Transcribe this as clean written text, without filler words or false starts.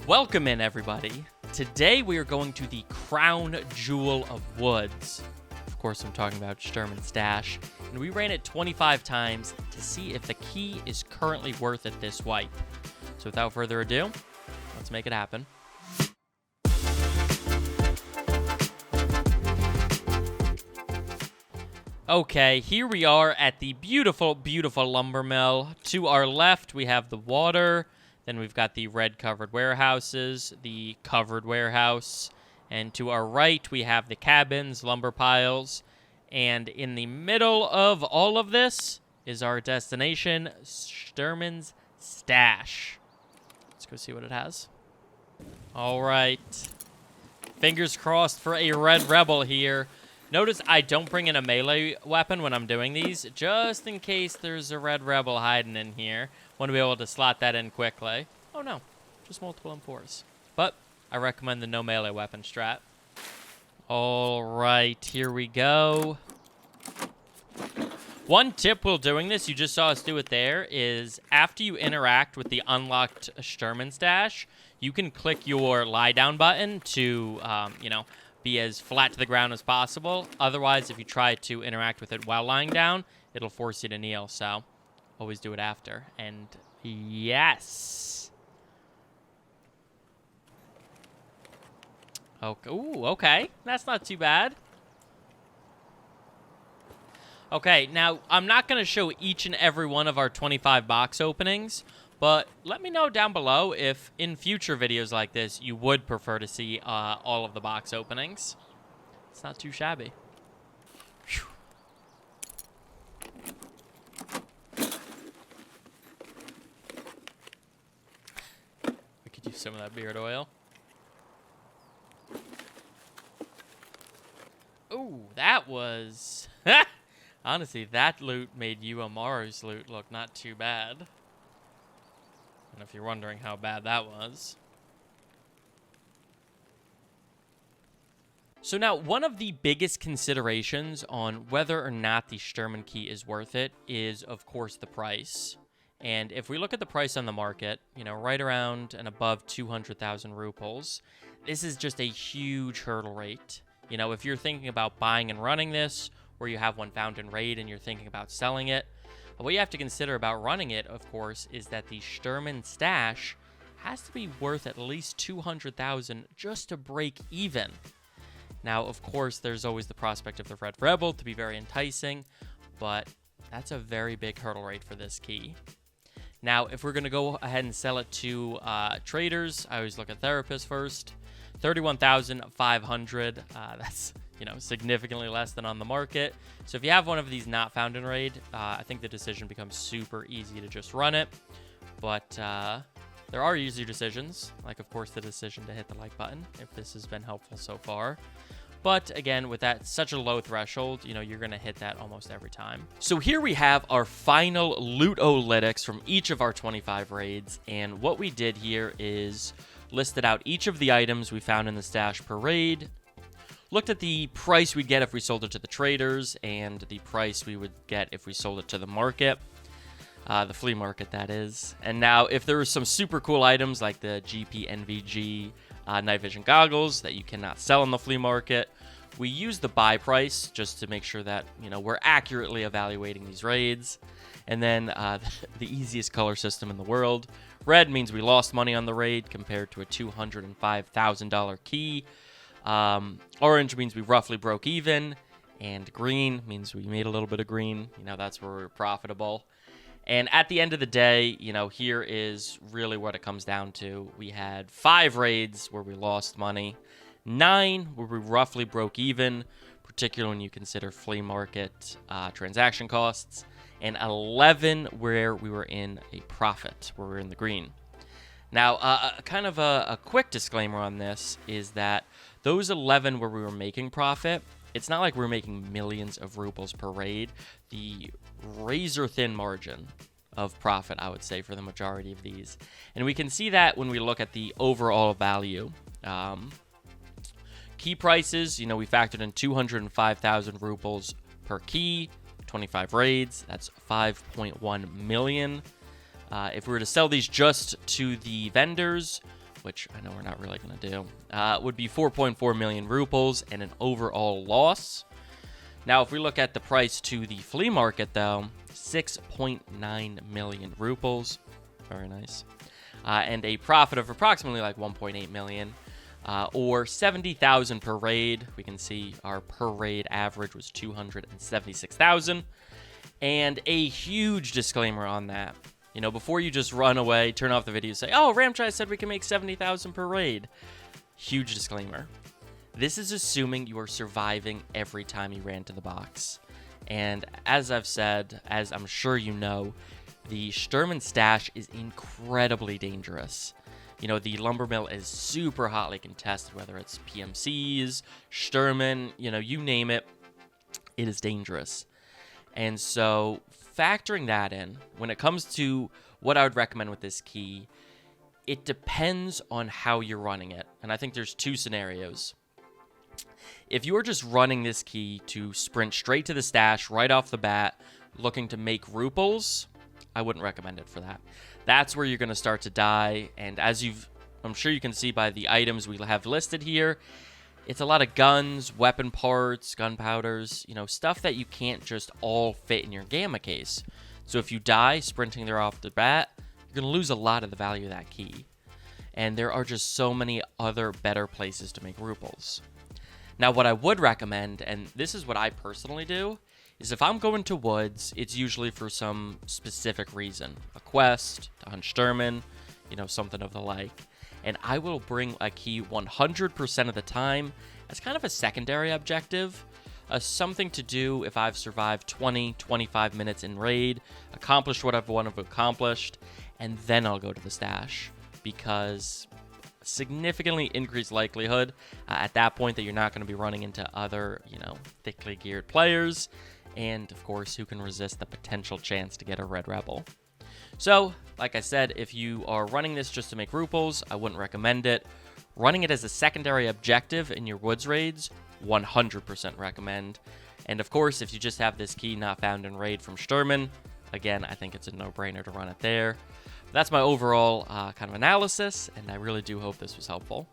Welcome in, everybody. Today we are going to the Crown Jewel of Woods. Of course, I'm talking about Shturman's stash. And we ran it 25 times to see if the key is currently worth it this wipe. So without further ado, let's make it happen. Okay, here we are at the beautiful, beautiful lumber mill. To our left, we have the water. Then we've got the red covered warehouses, the covered warehouse. And to our right, we have the cabins, lumber piles. And in the middle of all of this is our destination, Shturman's stash. Let's go see what it has. All right. Fingers crossed for a red rebel here. Notice I don't bring in a melee weapon when I'm doing these, just in case there's a red rebel hiding in here. Want to be able to slot that in quickly. Oh no, just multiple M4s. But I recommend the no melee weapon strat. All right, here we go. One tip while doing this, you just saw us do it there, is after you interact with the unlocked Shturman stash, you can click your lie down button to, be as flat to the ground as possible. Otherwise, if you try to interact with it while lying down, it'll force you to kneel. So always do it after. And yes. Okay. Ooh, okay. That's not too bad. Okay, now I'm not going to show each and every one of our 25 box openings, but let me know down below if in future videos like this you would prefer to see all of the box openings. It's not too shabby. Whew. We could use some of that beard oil. Ooh, that was... Honestly, that loot made Amaru's loot look not too bad. And if you're wondering how bad that was. So now, one of the biggest considerations on whether or not the Shturman key is worth it is, of course, the price. And if we look at the price on the market, right around and above 200,000 rubles, this is just a huge hurdle rate. If you're thinking about buying and running this, or you have one found in raid and you're thinking about selling it, what you have to consider about running it, of course, is that the Shturman stash has to be worth at least 200,000 just to break even. Now, of course, there's always the prospect of the Red Rebel to be very enticing, but that's a very big hurdle rate for this key. Now, if we're going to go ahead and sell it to traders, I always look at therapists first. 31,500. That's significantly less than on the market. So if you have one of these not found in raid, I think the decision becomes super easy to just run it. But there are easier decisions, like of course the decision to hit the like button if this has been helpful so far. But again, with that such a low threshold, you're going to hit that almost every time. So here we have our final Lootalytics from each of our 25 raids. And what we did here is listed out each of the items we found in the stash per raid, looked at the price we'd get if we sold it to the traders, and the price we would get if we sold it to the market, the flea market, that is. And now, if there were some super cool items like the GP NVG night vision goggles that you cannot sell in the flea market, we use the buy price just to make sure that we're accurately evaluating these raids. And then the easiest color system in the world. Red means we lost money on the raid compared to a $205,000 key. Orange means we roughly broke even. And green means we made a little bit of green. That's where we're profitable. And at the end of the day, here is really what it comes down to. We had 5 raids where we lost money. 9 where we roughly broke even, particularly when you consider flea market transaction costs. And 11 where we were in a profit, where we were in the green. Now, kind of a quick disclaimer on this is that those 11 where we were making profit, it's not like we're making millions of rubles per raid. The razor-thin margin of profit, I would say, for the majority of these. And we can see that when we look at the overall value. Key prices, we factored in 205,000 rubles per key, 25 raids, that's 5.1 million. If we were to sell these just to the vendors, which I know we're not really going to do, would be 4.4 million ruples and an overall loss. Now, if we look at the price to the flea market, though, 6.9 million ruples. Very nice. And a profit of approximately like 1.8 million, or 70,000 per raid. We can see our per raid average was 276,000. And a huge disclaimer on that. You know, before you just run away, turn off the video, say, oh, Ramchise said we can make 70,000 per raid. Huge disclaimer. This is assuming you are surviving every time you ran to the box. And as I've said, as I'm sure you know, the Shturman stash is incredibly dangerous. You know, the lumber mill is super hotly contested, whether it's PMCs, Shturman, you know, you name it, it is dangerous. And so factoring that in, when it comes to what I would recommend with this key, it depends on how you're running it. And I think there's two scenarios. If you're just running this key to sprint straight to the stash right off the bat, looking to make ruples, I wouldn't recommend it for that. That's where you're going to start to die. And as I'm sure you can see by the items we have listed here, it's a lot of guns, weapon parts, gunpowders, you know, stuff that you can't just all fit in your gamma case. So if you die sprinting there off the bat, you're going to lose a lot of the value of that key. And there are just so many other better places to make ruples. Now, what I would recommend, and this is what I personally do, is if I'm going to woods, it's usually for some specific reason. A quest, to hunt Shturman, you know, something of the like. And I will bring a key 100% of the time as kind of a secondary objective. Something to do if I've survived 20, 25 minutes in raid, accomplished what I've wanted to accomplish, and then I'll go to the stash. Because significantly increased likelihood at that point that you're not going to be running into other, you know, thickly geared players, and of course who can resist the potential chance to get a red rebel. So like I said, if you are running this just to make ruples, I wouldn't recommend it. Running it as a secondary objective in your woods raids, 100% recommend. And of course, if you just have this key not found in raid from Shturman, again, I think it's a no-brainer to run it there. That's my overall kind of analysis, and I really do hope this was helpful.